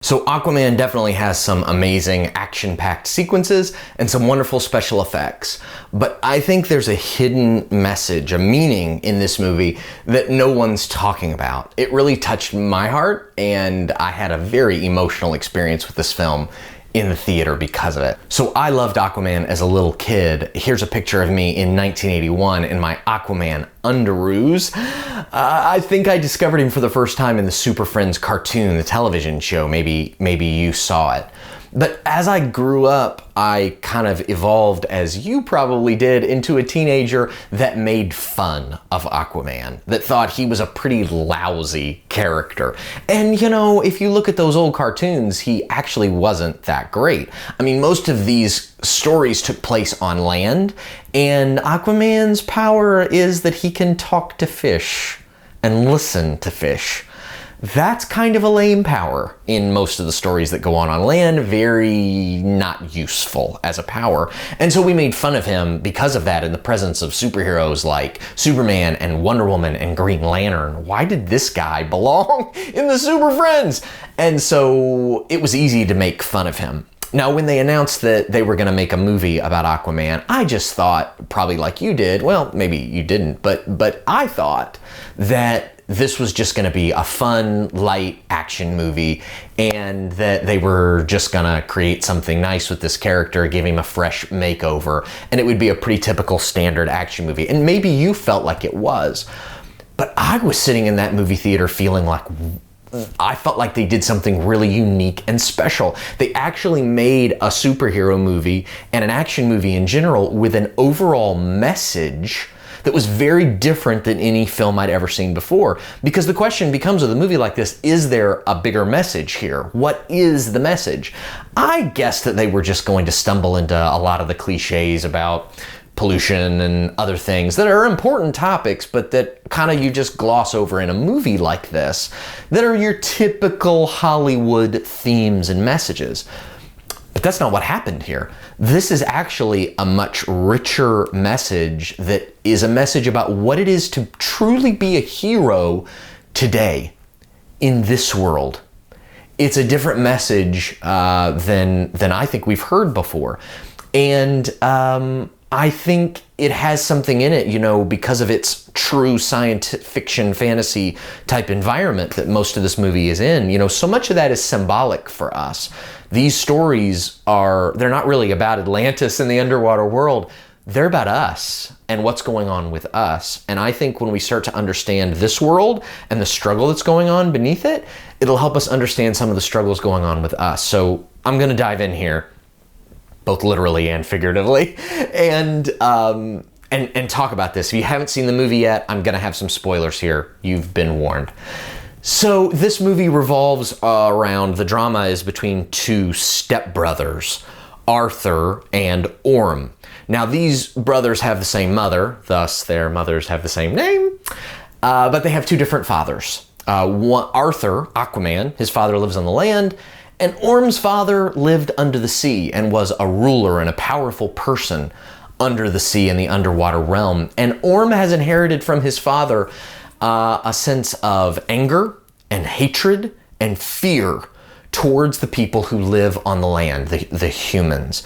So Aquaman definitely has some amazing action-packed sequences and some wonderful special effects. But I think there's a hidden message, a meaning in this movie that no one's talking about. It really touched my heart, and I had a very emotional experience with this film in the theater because of it. So I loved Aquaman as a little kid. Here's a picture of me in 1981 in my Aquaman underoos. I think I discovered him for the first time in the Super Friends cartoon, the television show. Maybe you saw it. But as I grew up, I kind of evolved, as you probably did, into a teenager that made fun of Aquaman, that thought he was a pretty lousy character. And you know, if you look at those old cartoons, he actually wasn't that great. I mean, most of these stories took place on land, and Aquaman's power is that he can talk to fish and listen to fish. That's kind of a lame power in most of the stories that go on land, very not useful as a power. And so we made fun of him because of that in the presence of superheroes like Superman and Wonder Woman and Green Lantern. Why did this guy belong in the Super Friends? And so it was easy to make fun of him. Now, when they announced that they were going to make a movie about Aquaman, I just thought, probably like you did, well, maybe you didn't, but I thought that this was just going to be a fun, light action movie, and that they were just going to create something nice with this character, give him a fresh makeover, and it would be a pretty typical standard action movie. And maybe you felt like it was, but I was sitting in that movie theater feeling like I felt like they did something really unique and special. They actually made a superhero movie and an action movie in general with an overall message that was very different than any film I'd ever seen before. Because the question becomes with a movie like this, is there a bigger message here? What is the message? I guess that they were just going to stumble into a lot of the cliches about pollution and other things that are important topics, but that kind of you just gloss over in a movie like this, that are your typical Hollywood themes and messages. But that's not what happened here. This is actually a much richer message that is a message about what it is to truly be a hero today in this world. It's a different message than I think we've heard before. And I think it has something in it, you know, because of its true science fiction fantasy type environment that most of this movie is in. You know, so much of that is symbolic for us. These stories they're not really about Atlantis and the underwater world. They're about us and what's going on with us. And I think when we start to understand this world and the struggle that's going on beneath it, it'll help us understand some of the struggles going on with us. So I'm going to dive in here, both literally and figuratively, and talk about this. If you haven't seen the movie yet, I'm going to have some spoilers here. You've been warned. So this movie revolves around, the drama is between two stepbrothers, Arthur and Orm. Now these brothers have the same mother, thus their mothers have the same name, but they have two different fathers. Arthur, Aquaman, his father lives on the land, and Orm's father lived under the sea and was a ruler and a powerful person under the sea in the underwater realm. And Orm has inherited from his father a sense of anger and hatred and fear towards the people who live on the land, the humans.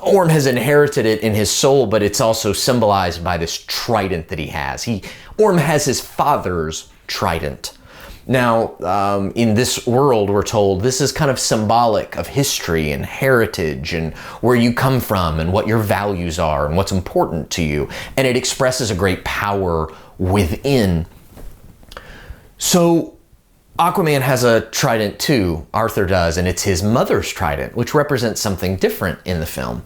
Orm has inherited it in his soul, but it's also symbolized by this trident that he has. Orm has his father's trident. Now, in this world, we're told this is kind of symbolic of history and heritage and where you come from and what your values are and what's important to you. And it expresses a great power within. So Aquaman has a trident too, Arthur does, and it's his mother's trident, which represents something different in the film.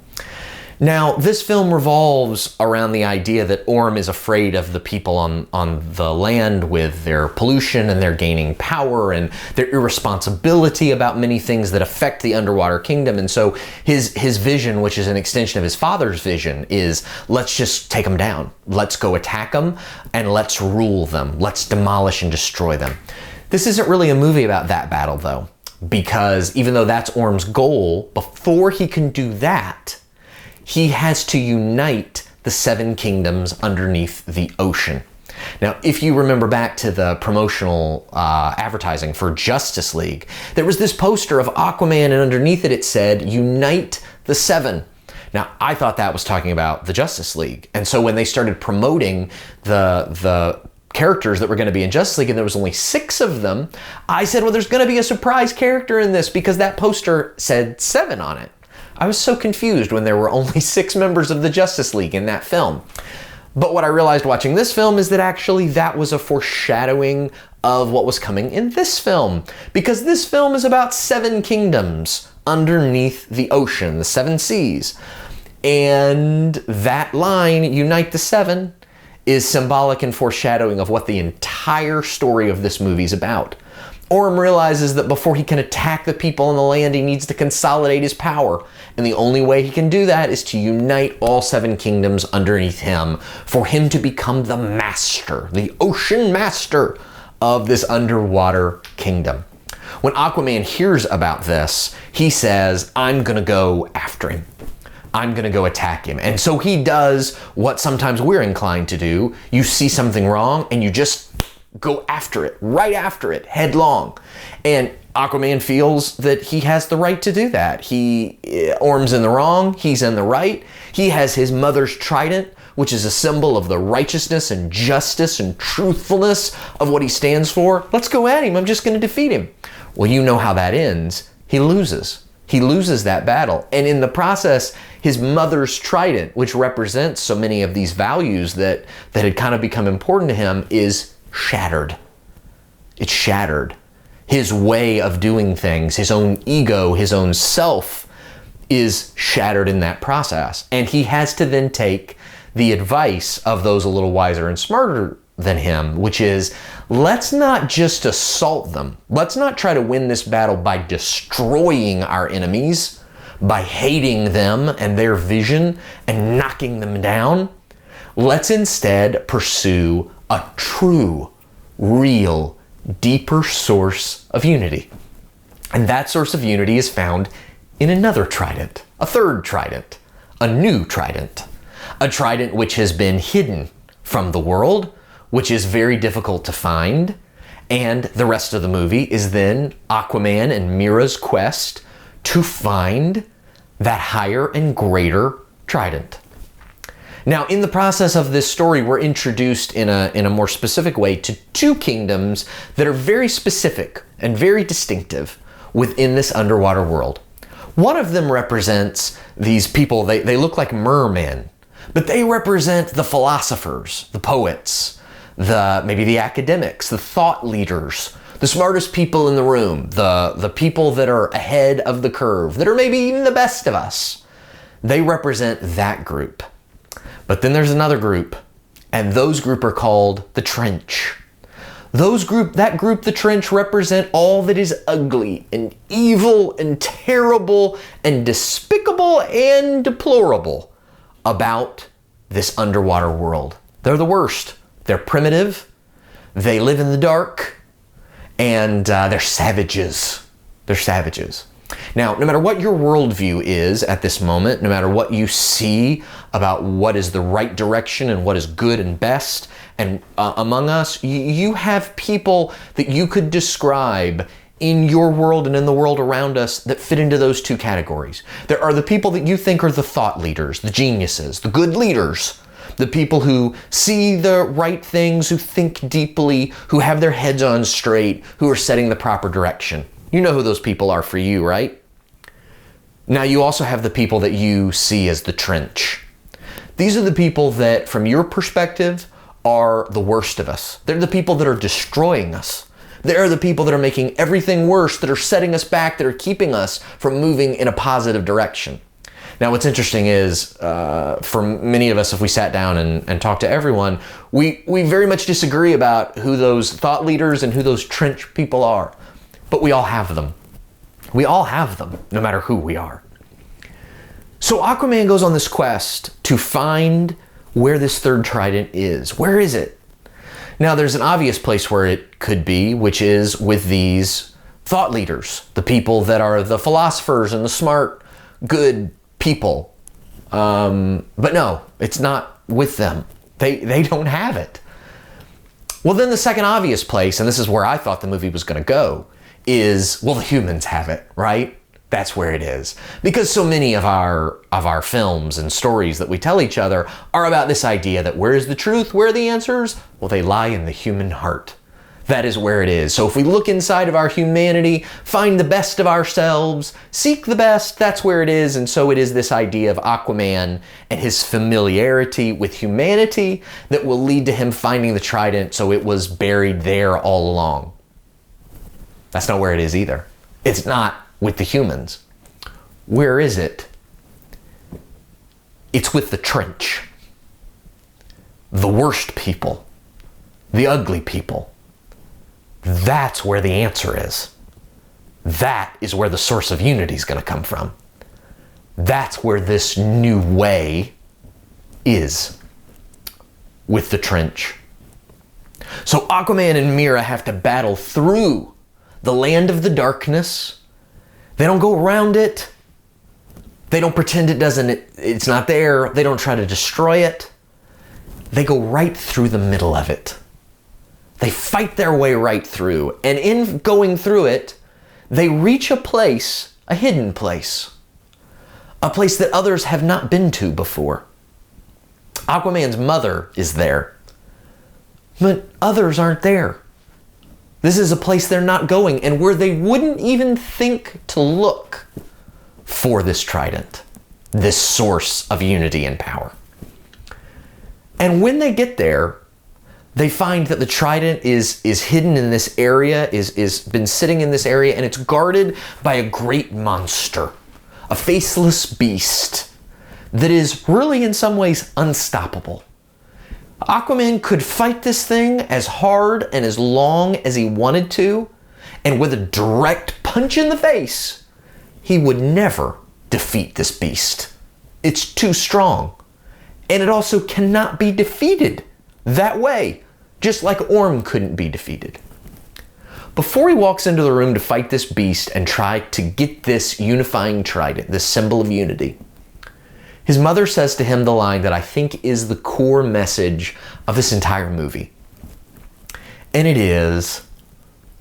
Now, this film revolves around the idea that Orm is afraid of the people on the land with their pollution and their gaining power and their irresponsibility about many things that affect the underwater kingdom. And so his vision, which is an extension of his father's vision, is let's just take them down. Let's go attack them and let's rule them. Let's demolish and destroy them. This isn't really a movie about that battle, though, because even though that's Orm's goal, before he can do that, he has to unite the seven kingdoms underneath the ocean. Now, if you remember back to the promotional advertising for Justice League, there was this poster of Aquaman, and underneath it, it said, "Unite the Seven." Now, I thought that was talking about the Justice League. And so when they started promoting the characters that were going to be in Justice League, and there was only 6 of them, I said, well, there's going to be a surprise character in this because that poster said 7 on it. I was so confused when there were only 6 members of the Justice League in that film. But what I realized watching this film is that actually that was a foreshadowing of what was coming in this film, because this film is about 7 kingdoms underneath the ocean, the 7 seas. And that line, "Unite the Seven," is symbolic and foreshadowing of what the entire story of this movie is about. Orm realizes that before he can attack the people on the land, he needs to consolidate his power. And the only way he can do that is to unite all 7 kingdoms underneath him for him to become the master, the ocean master of this underwater kingdom. When Aquaman hears about this, he says, "I'm gonna go after him. I'm gonna go attack him." And so he does what sometimes we're inclined to do. You see something wrong and you just go after it, right after it, headlong. And Aquaman feels that he has the right to do that. Orm's in the wrong, he's in the right. He has his mother's trident, which is a symbol of the righteousness and justice and truthfulness of what he stands for. Let's go at him, I'm just gonna defeat him. Well, you know how that ends. He loses. He loses that battle. And in the process, his mother's trident, which represents so many of these values that had kind of become important to him, is shattered. It's shattered. His way of doing things, his own ego, his own self is shattered in that process. And he has to then take the advice of those a little wiser and smarter than him, which is, let's not just assault them. Let's not try to win this battle by destroying our enemies, by hating them and their vision and knocking them down. Let's instead pursue a true, real, deeper source of unity. And that source of unity is found in another trident, a third trident, a new trident, a trident which has been hidden from the world, which is very difficult to find. And the rest of the movie is then Aquaman and Mira's quest to find that higher and greater trident. Now, in the process of this story, we're introduced in a more specific way to 2 kingdoms that are very specific and very distinctive within this underwater world. One of them represents these people, they look like mermen, but they represent the philosophers, the poets, maybe the academics, the thought leaders, the smartest people in the room, the people that are ahead of the curve, that are maybe even the best of us. They represent that group. But then there's another group, and those group are called the Trench. That group, the Trench, represent all that is ugly and evil and terrible and despicable and deplorable about this underwater world. They're the worst. They're primitive, they live in the dark, and they're savages. They're savages. Now, no matter what your worldview is at this moment, no matter what you see about what is the right direction and what is good and best, and among us, you have people that you could describe in your world and in the world around us that fit into those 2 categories. There are the people that you think are the thought leaders, the geniuses, the good leaders, the people who see the right things, who think deeply, who have their heads on straight, who are setting the proper direction. You know who those people are for you, right? Now, you also have the people that you see as the Trench. These are the people that, from your perspective, are the worst of us. They're the people that are destroying us. They're the people that are making everything worse, that are setting us back, that are keeping us from moving in a positive direction. Now, what's interesting is, for many of us, if we sat down and talked to everyone, we very much disagree about who those thought leaders and who those Trench people are. But we all have them. We all have them, no matter who we are. So Aquaman goes on this quest to find where this third trident is. Where is it? Now, there's an obvious place where it could be, which is with these thought leaders, the people that are the philosophers and the smart, good people. But no, it's not with them. They don't have it. Well, then the second obvious place, and this is where I thought the movie was going to go, is, well, the humans have it, right? That's where it is. Because so many of our films and stories that we tell each other are about this idea that where is the truth? Where are the answers? Well, they lie in the human heart. That is where it is. So if we look inside of our humanity, find the best of ourselves, seek the best, that's where it is. And so it is this idea of Aquaman and his familiarity with humanity that will lead to him finding the trident, so it was buried there all along. That's not where it is either. It's not with the humans. Where is it? It's with the trench. The worst people. The ugly people. That's where the answer is. That is where the source of unity is going to come from. That's where this new way is. With the trench. So Aquaman and Mera have to battle through the land of the darkness. They don't go around it. They don't pretend it's not there. They don't try to destroy it. They go right through the middle of it. They fight their way right through. And in going through it, they reach a place, a hidden place. A place that others have not been to before. Aquaman's mother is there. But others aren't there. This is a place they're not going, and where they wouldn't even think to look for this trident, this source of unity and power. And when they get there, they find that the trident is hidden in this area, is been sitting in this area, and it's guarded by a great monster, a faceless beast that is really in some ways unstoppable. Aquaman could fight this thing as hard and as long as he wanted to, and with a direct punch in the face, he would never defeat this beast. It's too strong. And it also cannot be defeated that way, just like Orm couldn't be defeated. Before he walks into the room to fight this beast and try to get this unifying trident, this symbol of unity, his mother says to him the line that I think is the core message of this entire movie. And it is,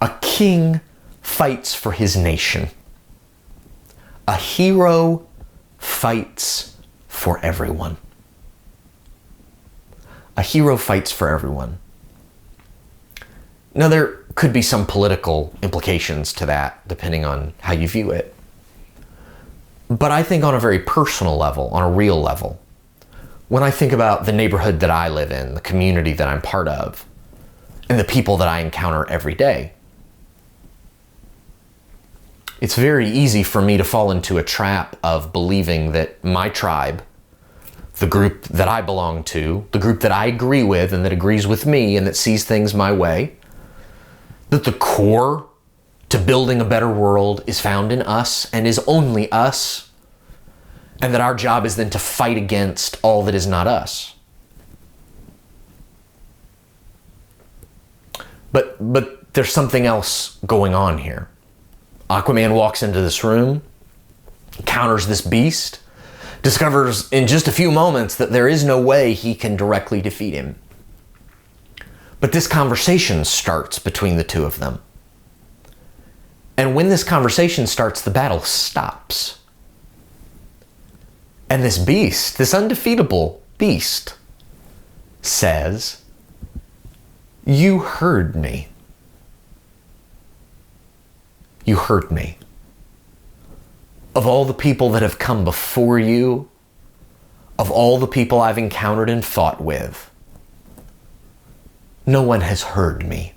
a king fights for his nation. A hero fights for everyone. A hero fights for everyone. Now, there could be some political implications to that, depending on how you view it. But I think on a very personal level, on a real level, when I think about the neighborhood that I live in, the community that I'm part of, and the people that I encounter every day, it's very easy for me to fall into a trap of believing that my tribe, the group that I belong to, the group that I agree with and that agrees with me and that sees things my way, that the core to building a better world is found in us and is only us, and that our job is then to fight against all that is not us. But there's something else going on here. Aquaman walks into this room, encounters this beast, discovers in just a few moments that there is no way he can directly defeat him. But this conversation starts between the two of them. And when this conversation starts, the battle stops. And this beast, this undefeatable beast, says, "You heard me. You heard me. Of all the people that have come before you, of all the people I've encountered and fought with, no one has heard me.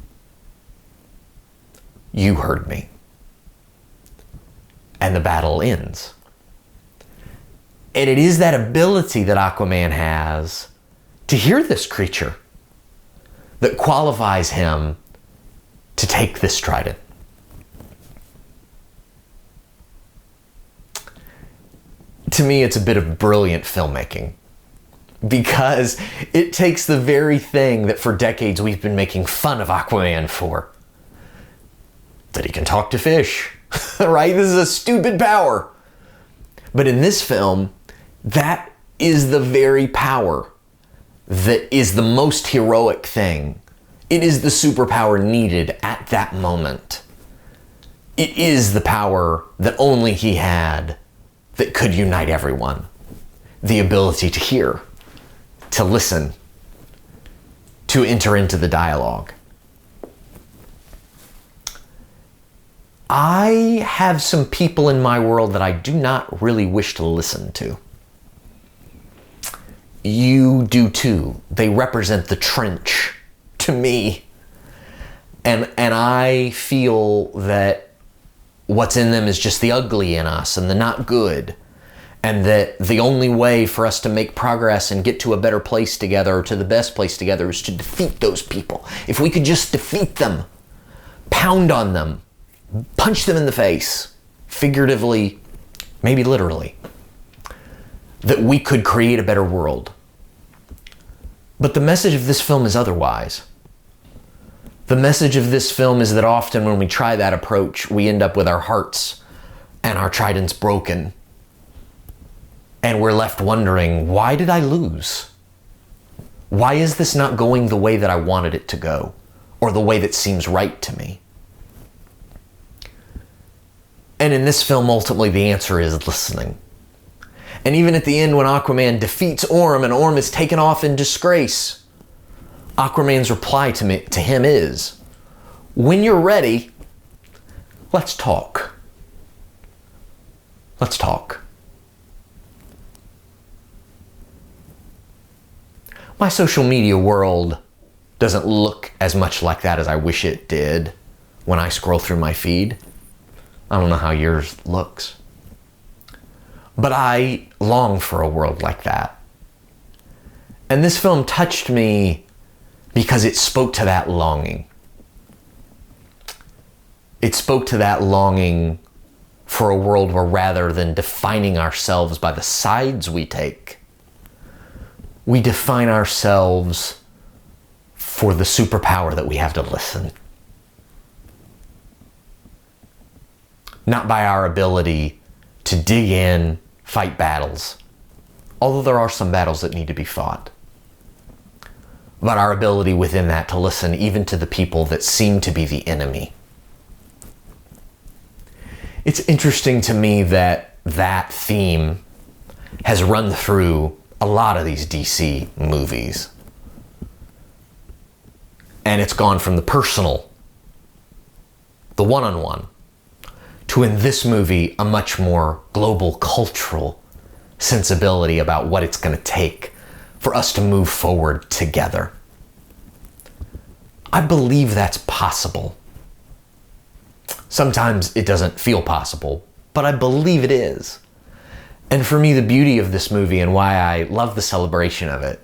You heard me." And the battle ends. And it is that ability that Aquaman has to hear this creature that qualifies him to take this trident. To me, it's a bit of brilliant filmmaking, because it takes the very thing that for decades we've been making fun of Aquaman for. That he can talk to fish, right? This is a stupid power. But in this film, that is the very power that is the most heroic thing It is the superpower needed at that moment. It is the power that only he had that could unite everyone. The ability to hear, to listen, to enter into the dialogue. I have some people in my world that I do not really wish to listen to. You do too. They represent the trench to me. And I feel that what's in them is just the ugly in us and the not good. And that the only way for us to make progress and get to a better place together, or to the best place together, is to defeat those people. If we could just defeat them, pound on them, punch them in the face, figuratively, maybe literally, that we could create a better world. But the message of this film is otherwise. The message of this film is that often when we try that approach, we end up with our hearts and our tridents broken. And we're left wondering, why did I lose? Why is this not going the way that I wanted it to go, or the way that seems right to me? And in this film, ultimately, the answer is listening. And even at the end, when Aquaman defeats Orm and Orm is taken off in disgrace, Aquaman's reply to him is, when you're ready, let's talk. Let's talk. My social media world doesn't look as much like that as I wish it did when I scroll through my feed. I don't know how yours looks. But I long for a world like that. And this film touched me because it spoke to that longing. It spoke to that longing for a world where, rather than defining ourselves by the sides we take, we define ourselves for the superpower that we have to listen. Not by our ability to dig in, fight battles, although there are some battles that need to be fought, but our ability within that to listen even to the people that seem to be the enemy. It's interesting to me that that theme has run through a lot of these DC movies. And it's gone from the personal, the one-on-one, to, in this movie, a much more global cultural sensibility about what it's going to take for us to move forward together. I believe that's possible. Sometimes it doesn't feel possible, but I believe it is. And for me, the beauty of this movie and why I love the celebration of it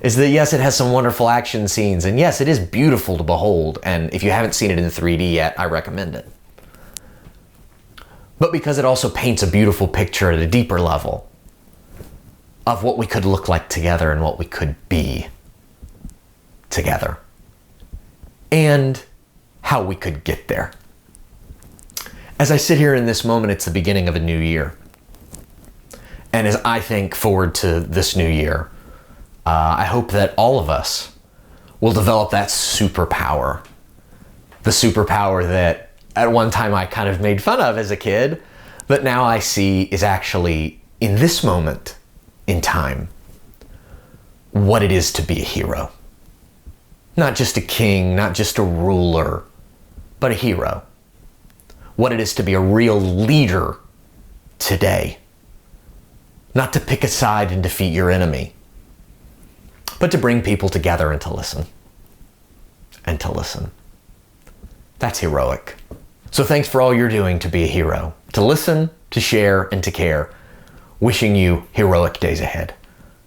is that, yes, it has some wonderful action scenes, and yes, it is beautiful to behold, and if you haven't seen it in 3D yet, I recommend it. But because it also paints a beautiful picture at a deeper level of what we could look like together and what we could be together, and how we could get there. As I sit here in this moment, it's the beginning of a new year. And as I think forward to this new year, I hope that all of us will develop that superpower. The superpower that at one time I kind of made fun of as a kid, but now I see is actually, in this moment in time, what it is to be a hero. Not just a king, not just a ruler, but a hero. What it is to be a real leader today. Not to pick a side and defeat your enemy, but to bring people together and to listen. And to listen. That's heroic. So thanks for all you're doing to be a hero. To listen, to share, and to care. Wishing you heroic days ahead.